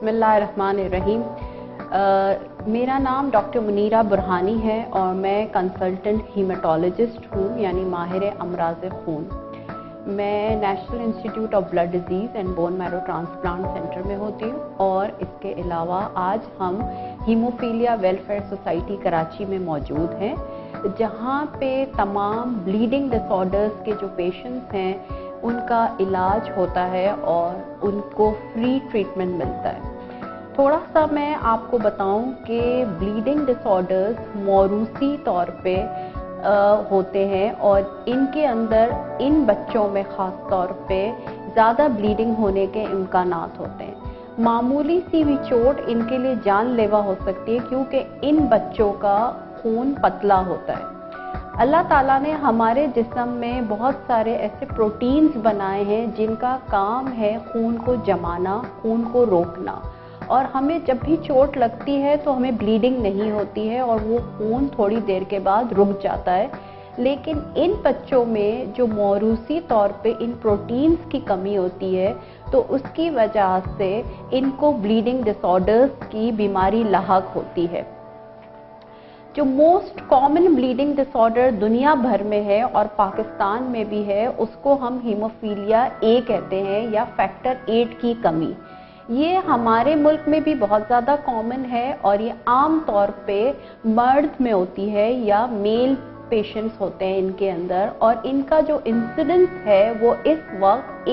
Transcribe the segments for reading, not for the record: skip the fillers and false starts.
बिस्मिल्लाहिर्रहमानिर्रहीम। मेरा नाम डॉक्टर मुनीरा बुरहानी है और मैं कंसल्टेंट हीमेटोलॉजिस्ट हूँ, यानी माहिर अमराज़ खून। मैं national institute of blood disease and bone marrow transplant centre में होती हूँ और इसके अलावा आज हम हीमोफीलिया वेलफेयर सोसाइटी कराची में मौजूद हैं, जहाँ पे तमाम ब्लीडिंग डिसऑर्डर्स के जो पेशेंट्स हैं उनका इलाज होता है और उनको फ्री ट्रीटमेंट मिलता है। थोड़ा सा मैं आपको बताऊं कि ब्लीडिंग डिसऑर्डर्स मौरूसी तौर पे होते हैं और इनके अंदर इन बच्चों में ख़ास तौर पे ज़्यादा ब्लीडिंग होने के इम्कानात होते हैं। मामूली सी भी चोट इनके लिए जानलेवा हो सकती है, क्योंकि इन बच्चों का खून पतला होता है। अल्लाह ताला ने हमारे जिस्म में बहुत सारे ऐसे प्रोटीन्स बनाए हैं जिनका काम है खून को जमाना, खून को रोकना, और हमें जब भी चोट लगती है तो हमें ब्लीडिंग नहीं होती है और वो खून थोड़ी देर के बाद रुक जाता है। लेकिन इन बच्चों में जो मौरूसी तौर पे इन प्रोटीन्स की कमी होती है तो उसकी वजह से इनको ब्लीडिंग डिसऑर्डर्स की बीमारी लाहक होती है। जो मोस्ट कॉमन ब्लीडिंग डिसऑर्डर दुनिया भर में है और पाकिस्तान में भी है, उसको हम हीमोफीलिया ए कहते हैं या फैक्टर 8 की कमी। ये हमारे मुल्क में भी बहुत ज़्यादा कॉमन है और ये आम तौर पे मर्द में होती है या मेल पेशेंट्स होते हैं इनके अंदर, और इनका जो इंसिडेंस है वो इस वक्त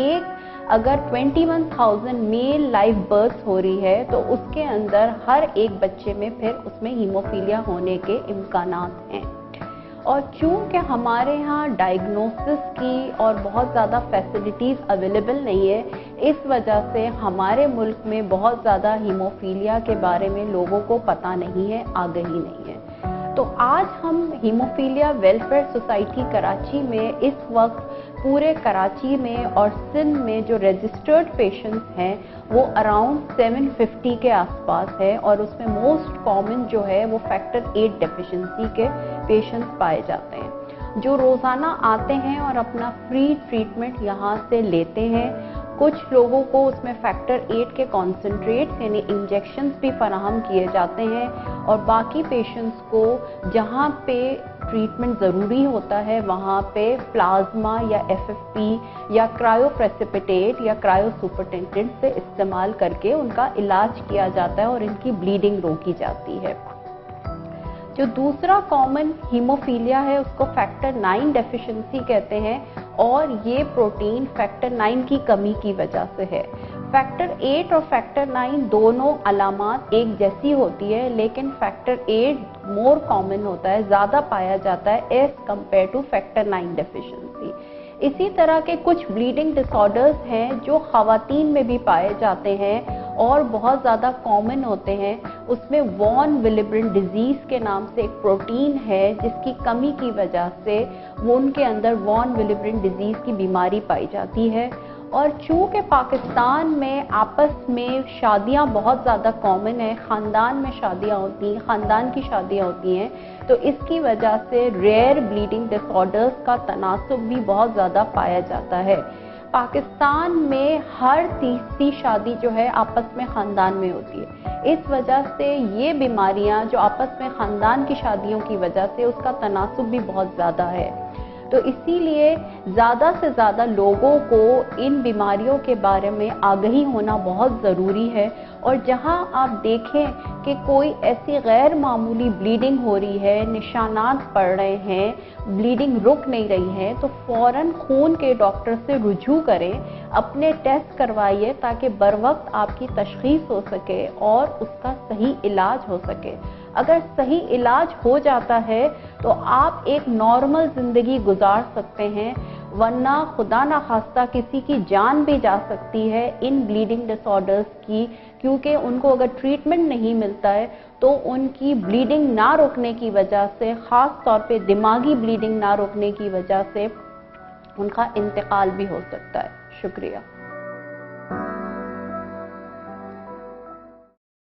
अगर 21,000 मेल लाइव बर्थ हो रही है तो उसके अंदर हर एक बच्चे में फिर उसमें हीमोफीलिया होने के इम्कानात हैं। और चूँकि हमारे यहाँ डायग्नोसिस की और बहुत ज़्यादा फैसिलिटीज़ अवेलेबल नहीं है, इस वजह से हमारे मुल्क में बहुत ज़्यादा हीमोफीलिया के बारे में लोगों को पता नहीं है, आगाही नहीं है। तो आज हम हीमोफीलिया वेलफेयर सोसाइटी कराची में इस वक्त पूरे कराची में और सिंध में जो रजिस्टर्ड पेशेंट्स हैं वो अराउंड 750 के आसपास है, और उसमें मोस्ट कॉमन जो है वो फैक्टर 8 डेफिशिएंसी के पेशेंट्स पाए जाते हैं, जो रोज़ाना आते हैं और अपना फ्री ट्रीटमेंट यहाँ से लेते हैं। कुछ लोगों को उसमें फैक्टर 8 के कॉन्सेंट्रेट्स यानी इंजेक्शंस भी फराहम किए जाते हैं, और बाकी पेशेंट्स को जहाँ पे ट्रीटमेंट ज़रूरी होता है वहाँ पे प्लाज्मा या एफएफपी या क्रायोप्रेसिपिटेट या क्रायोसुपरटेंडेंट से इस्तेमाल करके उनका इलाज किया जाता है और इनकी ब्लीडिंग रोकी जाती है। जो दूसरा कॉमन हीमोफीलिया है उसको फैक्टर 9 डेफिशिएंसी कहते हैं, और ये प्रोटीन फैक्टर 9 की कमी की वजह से है। फैक्टर 8 और फैक्टर 9 दोनों अलामात एक जैसी होती है, लेकिन फैक्टर 8 मोर कॉमन होता है, ज़्यादा पाया जाता है as compared to factor 9 deficiency. इसी तरह के कुछ ब्लीडिंग डिसऑर्डर्स हैं जो ख़वातीन में भी पाए जाते हैं और बहुत ज़्यादा कॉमन होते हैं। उसमें वॉन विलिब्रिन डिजीज़ के नाम से एक प्रोटीन है जिसकी कमी की वजह से वो उनके अंदर वॉन विलिब्रिन डिजीज़ की बीमारी पाई जाती है। और चूँकि पाकिस्तान में आपस में शादियाँ बहुत ज़्यादा कॉमन है, ख़ानदान में शादियाँ होती हैं, ख़ानदान की शादियाँ होती हैं, तो इसकी वजह से रेयर ब्लीडिंग डिसऑर्डर्स का तनासुब भी बहुत ज़्यादा पाया जाता है। पाकिस्तान में हर तीसरी शादी जो है आपस में ख़ानदान में होती है। इस वजह से ये बीमारियां जो आपस में ख़ानदान की शादियों की वजह से उसका तनासुब भी बहुत ज़्यादा है। तो इसीलिए ज़्यादा से ज़्यादा लोगों को इन बीमारियों के बारे में आगाही होना बहुत ज़रूरी है। और जहां आप देखें कि कोई ऐसी गैर मामूली ब्लीडिंग हो रही है, निशानात पड़ रहे हैं, ब्लीडिंग रुक नहीं रही है, तो फ़ौरन खून के डॉक्टर से रुजू करें, अपने टेस्ट करवाइए ताकि बर वक्त आपकी तशख़ीस हो सके और उसका सही इलाज हो सके। अगर सही इलाज हो जाता है तो आप एक नॉर्मल ज़िंदगी गुजार सकते हैं, वरना खुदा ना खास्ता किसी की जान भी जा सकती है इन ब्लीडिंग डिसऑर्डर्स की, क्योंकि उनको अगर ट्रीटमेंट नहीं मिलता है तो उनकी ब्लीडिंग ना रोकने की वजह से, ख़ास तौर पे दिमागी ब्लीडिंग ना रोकने की वजह से उनका इंतकाल भी हो सकता है। शुक्रिया।